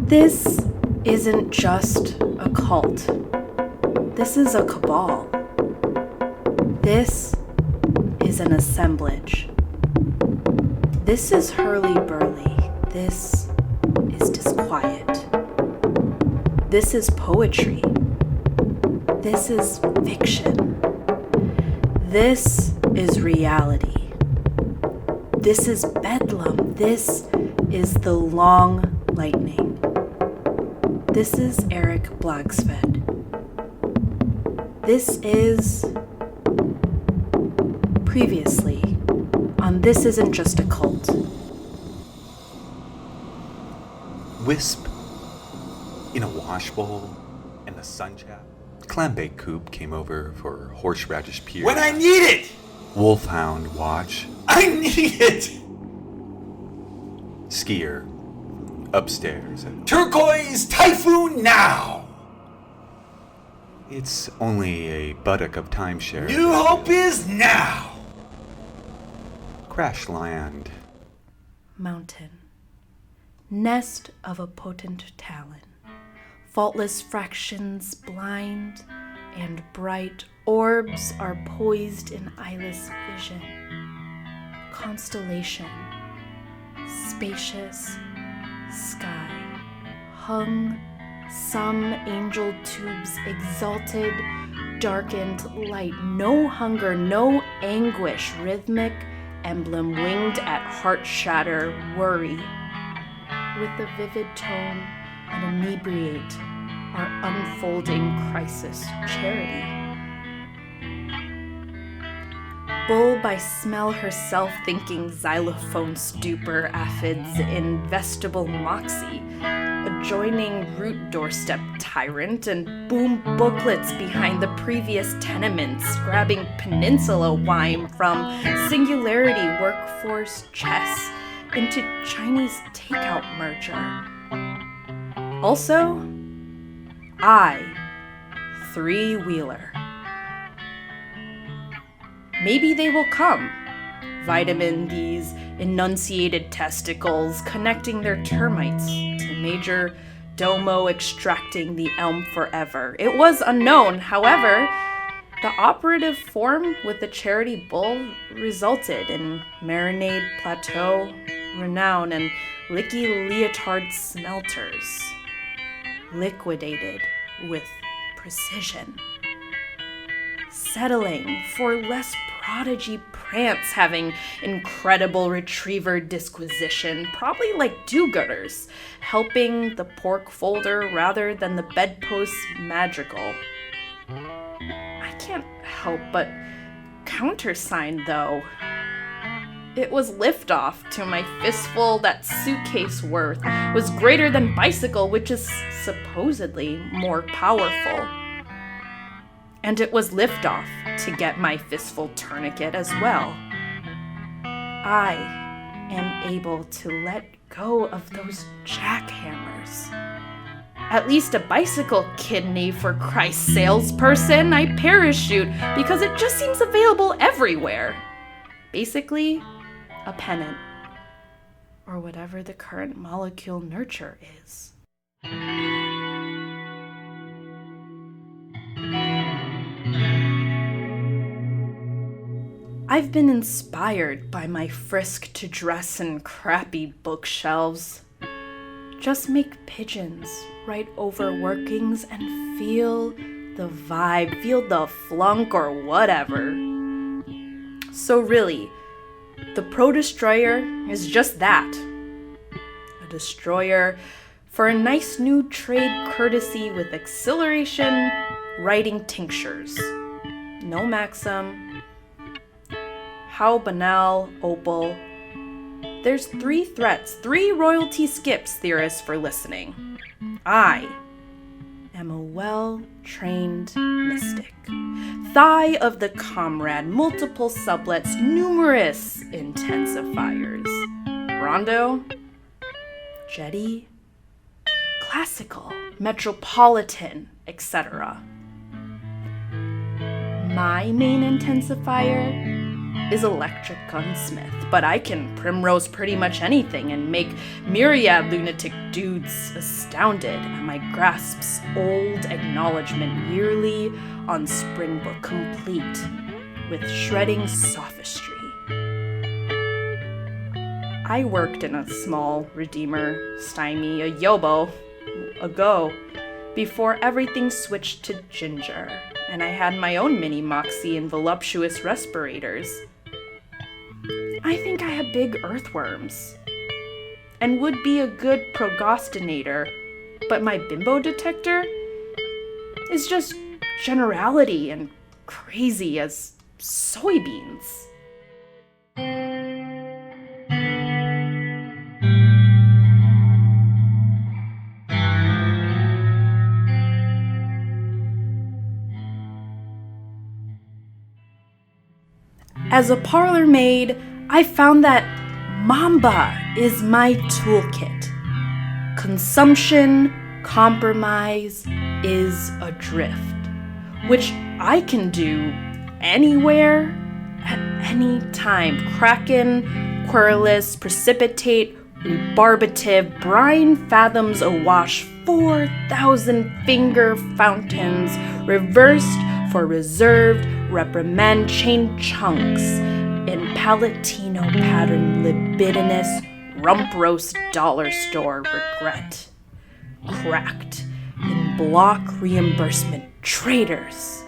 This isn't just a cult. This is a cabal. This is an assemblage. This is hurly-burly. This is disquiet. This is poetry. This is fiction. This is reality. This is bedlam. This is the long lightning. This is Erik Blagsvedt. This is previously on This Isn't Just a Cult. Wisp in a washbowl in the sun chat. Clambake Coop came over for horseradish pear. When I need it! Wolfhound watch. I need it! Skier upstairs. Turquoise typhoon now! It's only a buttock of timeshare. New hope is now! Crash land. Mountain. Nest of a potent talon. Faultless fractions blind and bright orbs are poised in eyeless vision. Constellation. Spacious sky. Hung some angel tubes exalted, darkened light. No hunger, no anguish. Rhythmic emblem winged at heart shatter worry. With a vivid tone and inebriate our unfolding crisis charity. Bull by smell herself thinking xylophone stupor aphids in vestibule moxie, adjoining root doorstep tyrant and boom booklets behind the previous tenements, grabbing peninsula wine from singularity workforce chess into Chinese takeout merger. Also, three-wheeler. Maybe they will come. Vitamin D's enunciated testicles connecting their termites to Major Domo extracting the elm forever. It was unknown, however, the operative form with the charity bull resulted in Marinade Plateau renown and Licky Leotard smelters. Liquidated with precision. Settling for less prodigy prance, having incredible retriever disquisition, probably like do-gooders, helping the pork folder rather than the bedpost madrigal. I can't help but countersign, though. It was liftoff to my fistful that suitcase worth was greater than bicycle, which is supposedly more powerful. And it was liftoff to get my fistful tourniquet as well. I am able to let go of those jackhammers. At least a bicycle kidney, for Christ's, salesperson. I parachute because it just seems available everywhere. Basically, a pennant. Or whatever the current molecule nurture is. I've been inspired by my frisk to dress in crappy bookshelves. Just make pigeons write over workings and feel the vibe, feel the flunk or whatever. So really, the Pro-Destroyer is just that. A destroyer for a nice new trade courtesy with acceleration writing tinctures. No Maxim. How banal, opal. There's 3 threats, 3 royalty skips, theorists, for listening. I am a well-trained mystic. Thigh of the comrade, multiple sublets, numerous intensifiers. Rondo, jetty, classical, metropolitan, etc. My main intensifier, is electric gunsmith, but I can primrose pretty much anything and make myriad lunatic dudes astounded at my grasp's old acknowledgement yearly on Springbook complete with shredding sophistry. I worked in a small redeemer, stymie, a yobbo, ago, before everything switched to ginger, and I had my own mini moxie and voluptuous respirators. I think I have big earthworms, and would be a good prognosticator, but my bimbo detector is just generality and crazy as soybeans. As a parlor maid, I found that Mamba is my toolkit. Consumption, compromise is adrift, which I can do anywhere, at any time. Kraken, querulous, precipitate, rebarbative, brine fathoms awash, 4,000 finger fountains, reversed for reserved, reprimand chain chunks, in palatino pattern libidinous, rump roast dollar store regret, cracked in block reimbursement traders,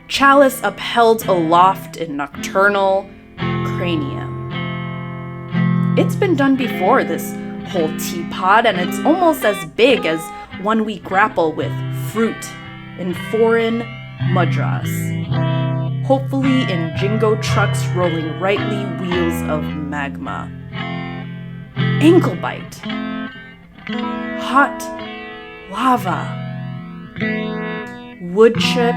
chalice upheld aloft in nocturnal cranium. It's been done before, this whole teapot, and it's almost as big as one we grapple with fruit in foreign Madras, hopefully in jingo trucks rolling rightly wheels of magma. Ankle bite, hot lava, wood chip,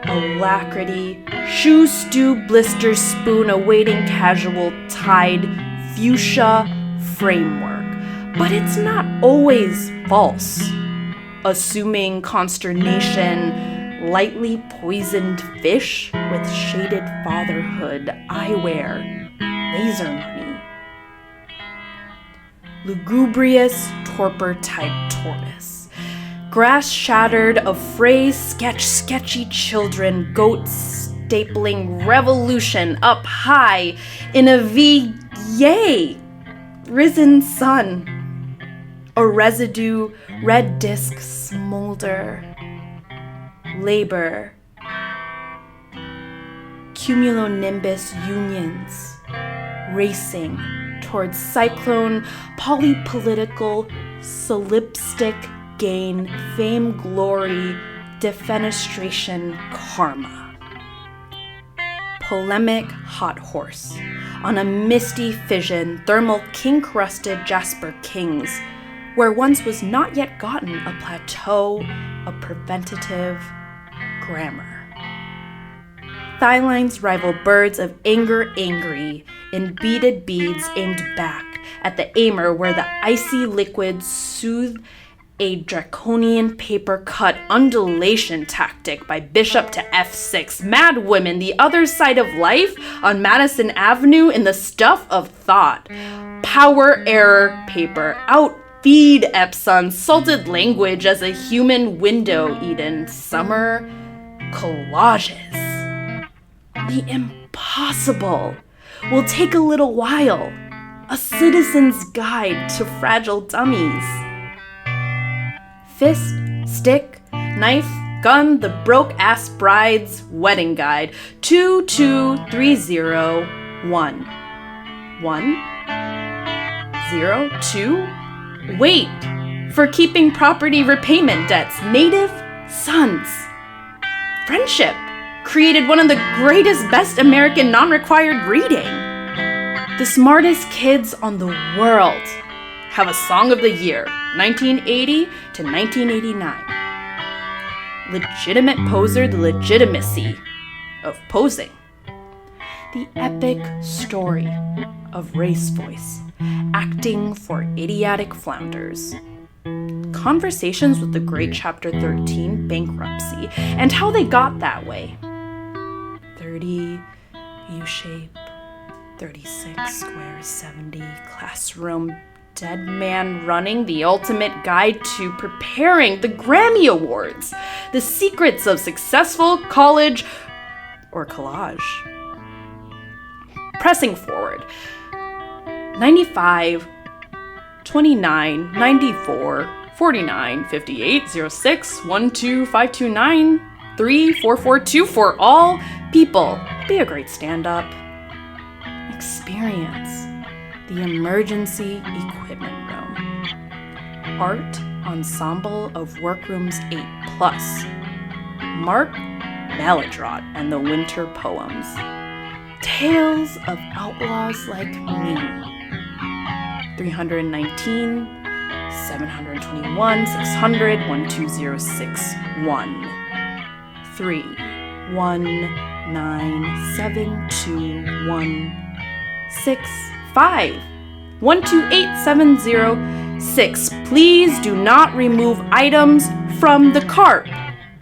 alacrity, shoe stew blister spoon awaiting casual tide, fuchsia framework. But it's not always false. Assuming consternation, lightly poisoned fish with shaded fatherhood, I wear laser money. Lugubrious torpor-type tortoise. Grass shattered, affray sketchy children, goats stapling revolution up high in a V, yay! Risen sun. A residue, red disk smolder. Labor, cumulonimbus unions, racing towards cyclone, polypolitical, solipstic gain, fame, glory, defenestration, karma. Polemic hot horse, on a misty fission, thermal kink-rusted jasper kings, where once was not yet gotten a plateau, a preventative grammar. Thighlines rival birds of anger angry in beaded beads aimed back at the aimer where the icy liquids soothe a draconian paper-cut undulation tactic by bishop to f6. Mad women, the other side of life on Madison Avenue in the stuff of thought. Power error paper out. Feed Epson salted language as a human window, Eden. Summer collages. The impossible will take a little while. A citizen's guide to fragile dummies. Fist, stick, knife, gun, the broke-ass bride's wedding guide. 22301. 102. Wait for keeping property repayment debts. Native sons. Friendship created one of the greatest, best American non-required reading. The smartest kids on the world have a song of the year, 1980 to 1989. Legitimate poser, the legitimacy of posing. The epic story of race voice, acting for idiotic flounders. Conversations with the great Chapter 13 bankruptcy and how they got that way. 30 U-shape, 36 squares, 70, classroom, dead man running, the ultimate guide to preparing the Grammy Awards, the secrets of successful college or collage. Pressing forward, 95, 29, 94, 49, 58, 06, 12, 529, 3, 442 for all people. Be a great stand-up. Experience the emergency equipment room. Art ensemble of workrooms 8+. Mark Maladrot and the Winter Poems. Tales of outlaws like me. 319, 721, 600, 12061. 3, 1, 9, 7, 2, 1, 6, 5, 128706. Please do not remove items from the cart.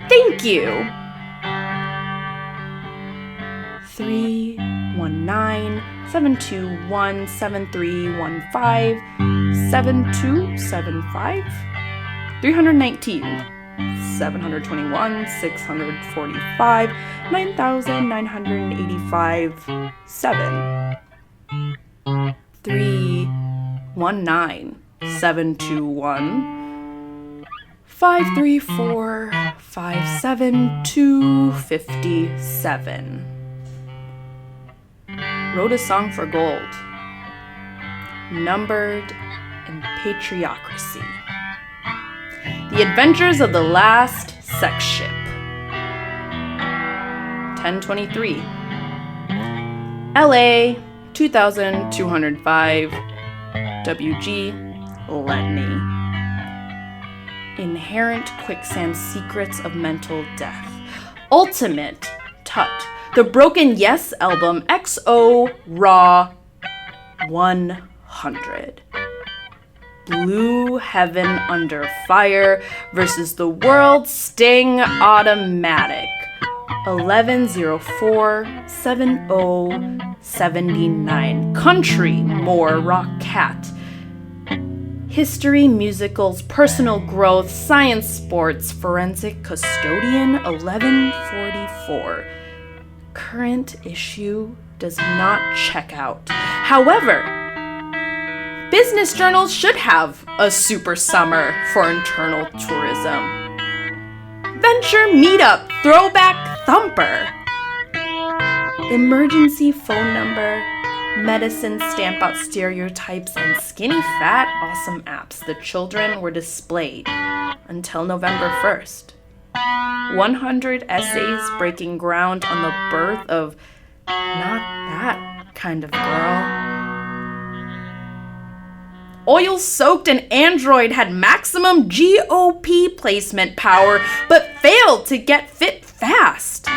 Thank you. 3, 1, 9, 721, 7315, 7275, 319, 721, 645, 9985, 7. 3, 1, 9, 721, 534, 572, 57. Wrote a song for gold. Numbered in patriocracy. The Adventures of the Last Sex Ship. 1023. LA 2205. WG Letney. Inherent Quicksand Secrets of Mental Death. Ultimate Tut. The Broken Yes album XO Raw 100. Blue Heaven Under Fire versus the World Sting Automatic. 11047079. Country More Rock Cat. History, musicals, personal growth, science, sports, forensic custodian. 1144. Current issue does not check out. However, business journals should have a super summer for internal tourism. Venture Meetup Throwback Thumper. Emergency phone number. Medicine Stamp Out Stereotypes and Skinny Fat Awesome Apps. The children were displayed until November 1st. 100 essays breaking ground on the birth of not that kind of girl. Oil-soaked and Android had maximum GOP placement power, but failed to get fit fast.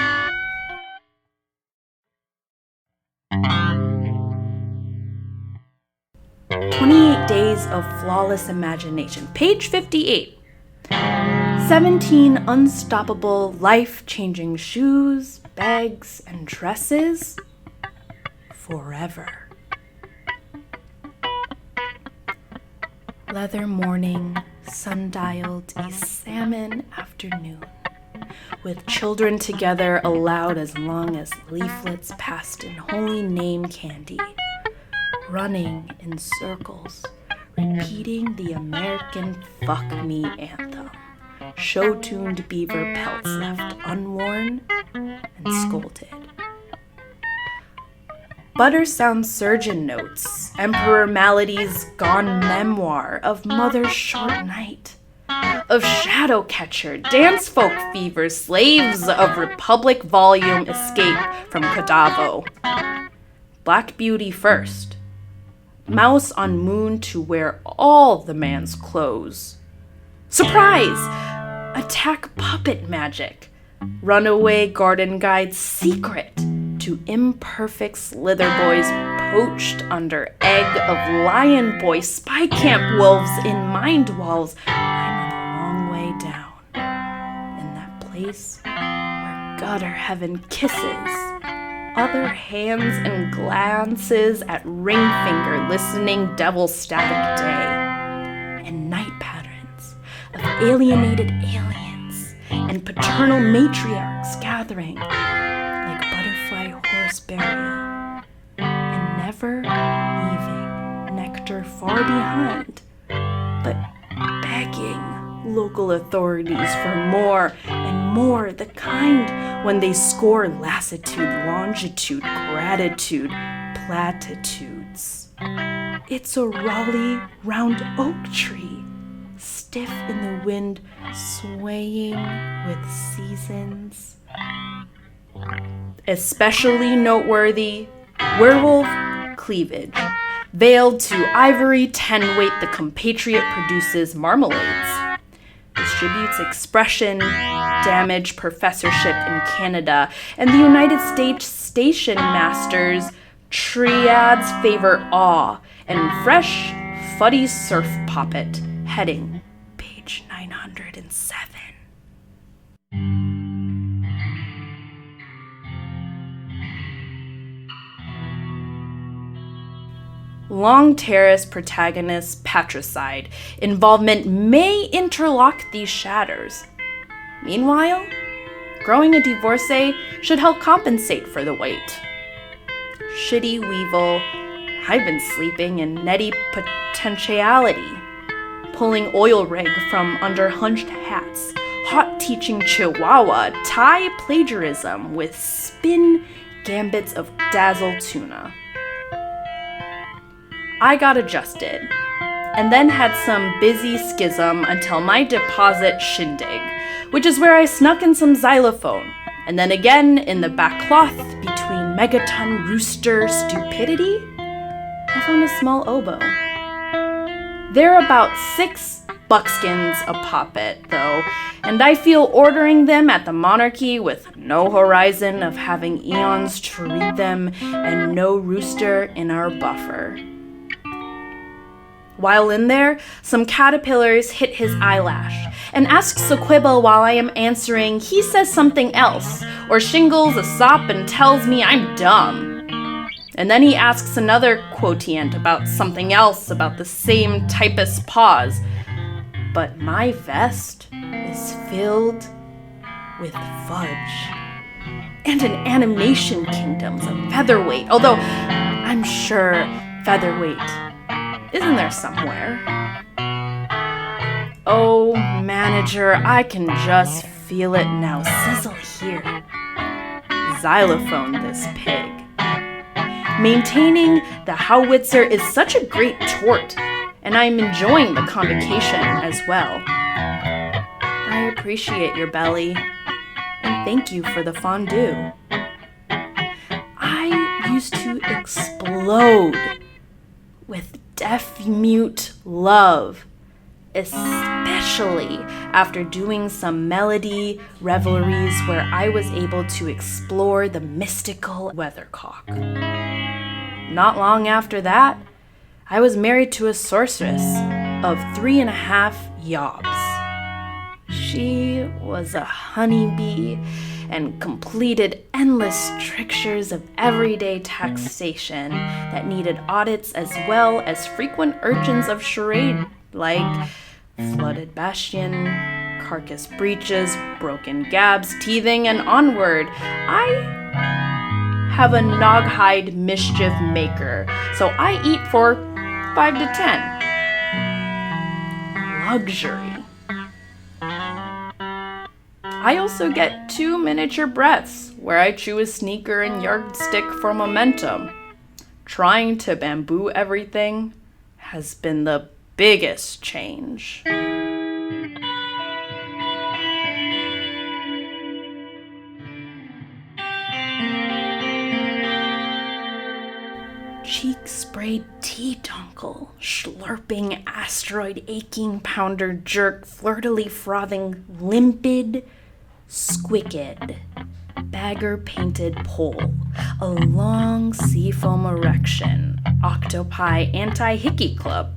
"28 Days of Flawless Imagination," page 58. 17 unstoppable, life-changing shoes, bags, and dresses forever. Leather morning, sundialed, a salmon afternoon, with children together allowed as long as leaflets passed in holy name candy, running in circles, repeating the American fuck me anthem. Show-tuned beaver pelts left unworn and scolded. Butter Sound surgeon notes, Emperor Malady's gone memoir of Mother's short night, of Shadow Catcher, Dance Folk Fever, Slaves of Republic volume escape from Cadavo. Black Beauty first. Mouse on moon to wear all the man's clothes. Surprise! Attack puppet magic. Runaway garden guide secret to imperfect slither boys poached under egg of lion boy spy camp wolves in mind walls. I'm a long way down in that place where gutter heaven kisses other hands and glances at ring finger listening devil static day, and night patterns of alienated aliens and paternal matriarchs gathering like butterfly horse burial, and never leaving nectar far behind, but begging local authorities for more and more, the kind when they score lassitude, longitude, gratitude, platitudes. It's a Raleigh round oak tree, stiff in the wind, swaying with seasons. Especially noteworthy, werewolf cleavage, veiled to ivory 10-weight the compatriot produces marmalades. Distributes expression, damage professorship in Canada, and the United States Station Masters triads favor awe and fresh, fuddy surf poppet, heading page 907. Long Terrace protagonist patricide involvement may interlock these shatters. Meanwhile, growing a divorcee should help compensate for the wait. Shitty weevil, I've been sleeping in netty potentiality, pulling oil rig from under hunched hats, hot teaching chihuahua, Thai plagiarism with spin gambits of dazzle tuna. I got adjusted, and then had some busy schism until my deposit shindig, which is where I snuck in some xylophone, and then again in the back cloth between megaton rooster stupidity, I found a small oboe. They're about $6 buckskins a poppet, though, and I feel ordering them at the Monarchy with no horizon of having eons to read them and no rooster in our buffer. While in there, some caterpillars hit his eyelash and asks a quibble while I am answering, he says something else, or shingles a sop and tells me I'm dumb. And then he asks another quotient about something else about the same typist pause. But my vest is filled with fudge. And an animation kingdom's a featherweight, although I'm sure featherweight isn't there somewhere. Oh, manager, I can just feel it now. Sizzle here. Xylophone this pig. Maintaining the howitzer is such a great tort, and I'm enjoying the convocation as well. I appreciate your belly, and thank you for the fondue. I used to explode with deaf-mute love, especially after doing some melody revelries where I was able to explore the mystical weathercock. Not long after that, I was married to a sorceress of 3.5 yobs. She was a honeybee and completed endless strictures of everyday taxation that needed audits as well as frequent urchins of charade like flooded bastion, carcass breaches, broken gabs, teething, and onward. I have a noghide mischief maker, so I eat for 5 to 10. Luxury. I also get 2 miniature breaths, where I chew a sneaker and yardstick for momentum. Trying to bamboo everything has been the biggest change. Cheek sprayed tea dunkle, slurping asteroid aching pounder jerk, flirtily frothing limpid, squicked, bagger painted pole, a long seafoam erection, octopi anti-hickey club,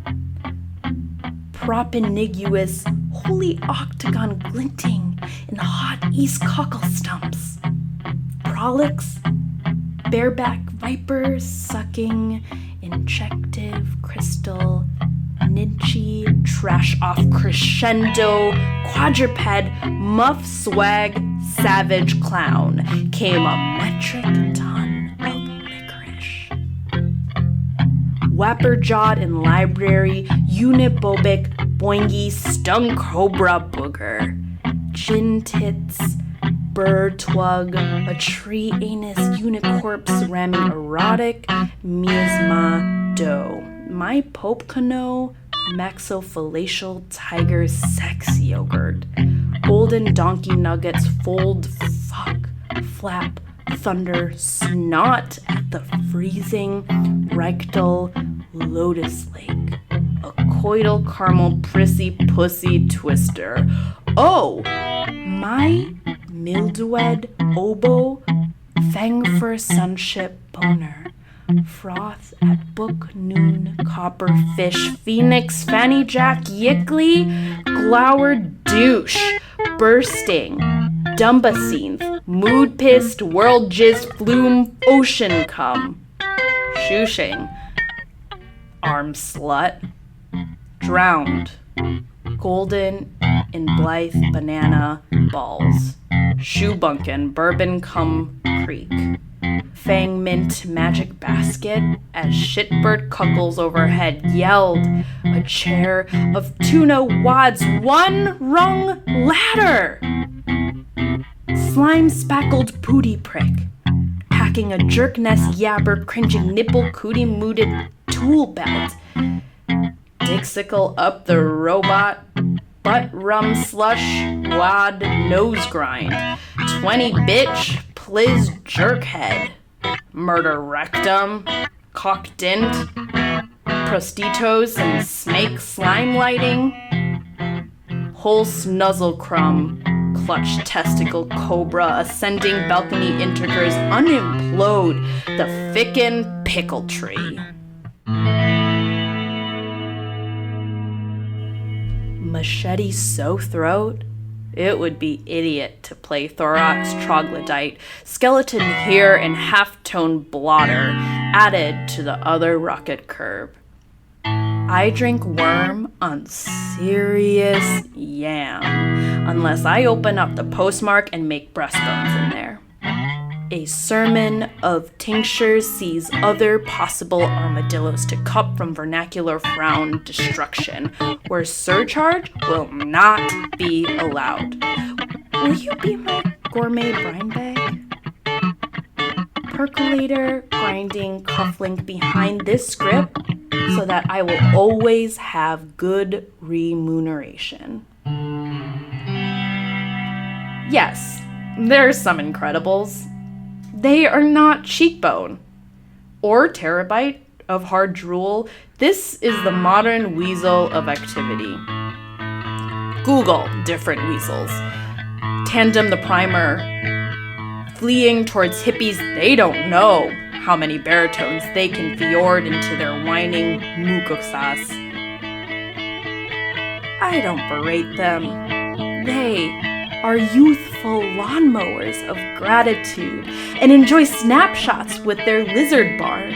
propiniguous, holy octagon glinting in hot east cockle stumps, prolix, bareback viper sucking, injective crystal, ninchy, trash off crescendo, quadruped, muff swag, savage clown, came a metric ton of licorice. Whapper-jawed in library, unibobic, boingy, stung cobra booger, gin tits, bird twug, a tree anus, unicorpse ramming erotic, miasma dough. My Pope Cano, maxofacial tiger sex yogurt. Golden donkey nuggets, fold, fuck, flap, thunder, snot at the freezing, rectal lotus lake. A coital caramel prissy pussy twister. Oh, my mildewed oboe, fang fur sunship boner. Froth at book noon, copper fish, phoenix, fanny jack, yickly, glowered douche, bursting, dumbacinth, mood pissed, world jizz, flume, ocean cum, shooshing, arm slut, drowned, golden in Blythe banana balls, shoe bunkin', bourbon cum creek. Fang mint magic basket as shitbird cuckles overhead yelled a chair of tuna wads, one rung ladder. Slime spackled pooty prick, packing a jerk nest yabber cringing nipple cootie mooted tool belt. Dixicle up the robot, butt rum slush, wad nose grind. 20 bitch, pliz jerkhead. Murder rectum, cock dint, prostitos and snake slime lighting, whole snuzzle crumb, clutch testicle cobra, ascending balcony integers, unimplode the fickin' pickle tree. Machete so throat, it would be idiot to play thorax troglodyte, skeleton here and half-tone blotter, added to the other rocket curb. I drink worm on serious yam, unless I open up the postmark and make breastbones in there. A sermon of tinctures sees other possible armadillos to cup from vernacular frown destruction, where surcharge will not be allowed. Will you be my gourmet brine bag? Percolator grinding cufflink behind this script so that I will always have good remuneration. Yes, there's some Incredibles. They are not cheekbone or terabyte of hard drool. This is the modern weasel of activity. Google different weasels. Tandem the primer. Fleeing towards hippies they don't know how many baritones they can fjord into their whining mucosas. I don't berate them. They are youthful lawnmowers of gratitude and enjoy snapshots with their lizard barn.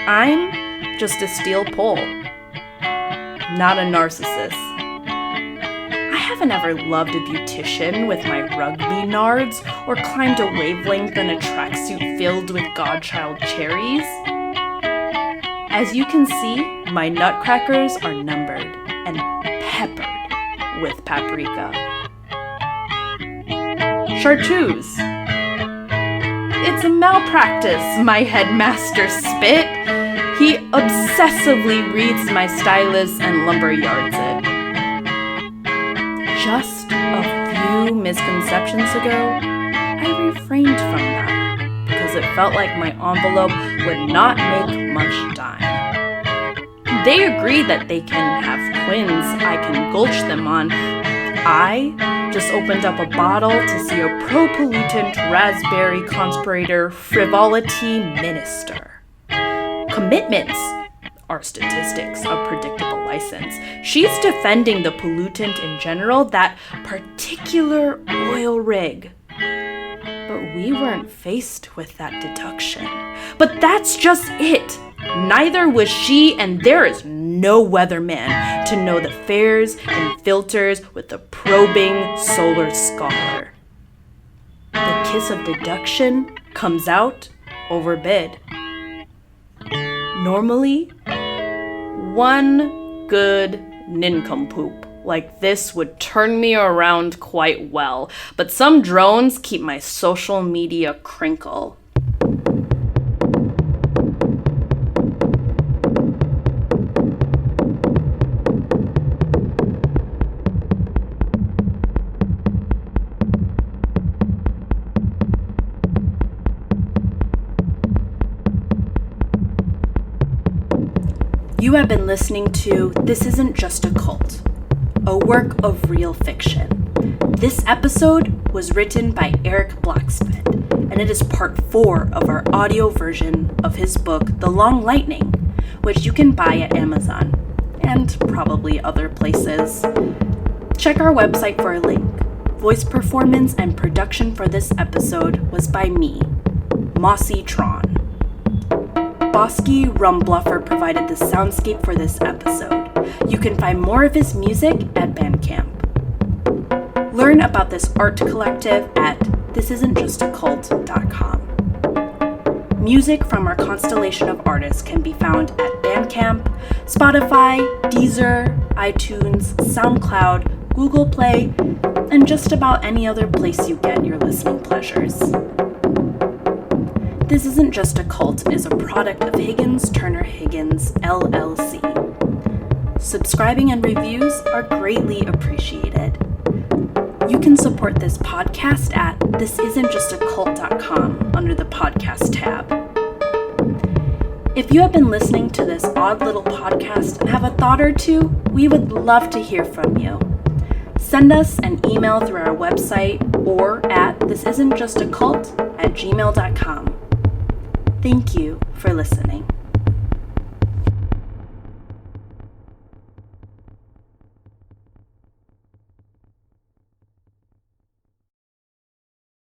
I'm just a steel pole, not a narcissist. I haven't ever loved a beautician with my rugby nards or climbed a wavelength in a tracksuit filled with godchild cherries. As you can see, my nutcrackers are numbered and peppered with paprika. Chartreuse. It's a malpractice, my headmaster spit. He obsessively reads my stylus and lumberyards it. Just a few misconceptions ago, I refrained from that because it felt like my envelope would not make much dime. They agree that they can have quins I can gulch them on. I just opened up a bottle to see a pro-pollutant raspberry conspirator frivolity minister. Commitments are statistics of predictable license. She's defending the pollutant in general, that particular oil rig. But we weren't faced with that deduction. But that's just it. Neither was she, and there is no weatherman to know the fares and filters with the probing solar scholar. The kiss of deduction comes out over bid. Normally, one good nincompoop like this would turn me around quite well, but some drones keep my social media crinkle. You have been listening to This Isn't Just a Cult, a work of real fiction. This episode was written by Erik Blagsvedt, and it is part 4 of our audio version of his book, The Long Lightning, which you can buy at Amazon, and probably other places. Check our website for a link. Voice performance and production for this episode was by me, M0ssy Tr0n. Bosky Rumbluffer provided the soundscape for this episode. You can find more of his music at Bandcamp. Learn about this art collective at thisisn'tjustacult.com. Music from our constellation of artists can be found at Bandcamp, Spotify, Deezer, iTunes, SoundCloud, Google Play, and just about any other place you get your listening pleasures. This Isn't Just a Cult is a product of Higgins Turner Higgins, LLC. Subscribing and reviews are greatly appreciated. You can support this podcast at thisisn'tjustacult.com under the podcast tab. If you have been listening to this odd little podcast and have a thought or two, we would love to hear from you. Send us an email through our website or at thisisn'tjustacult@gmail.com. Thank you for listening.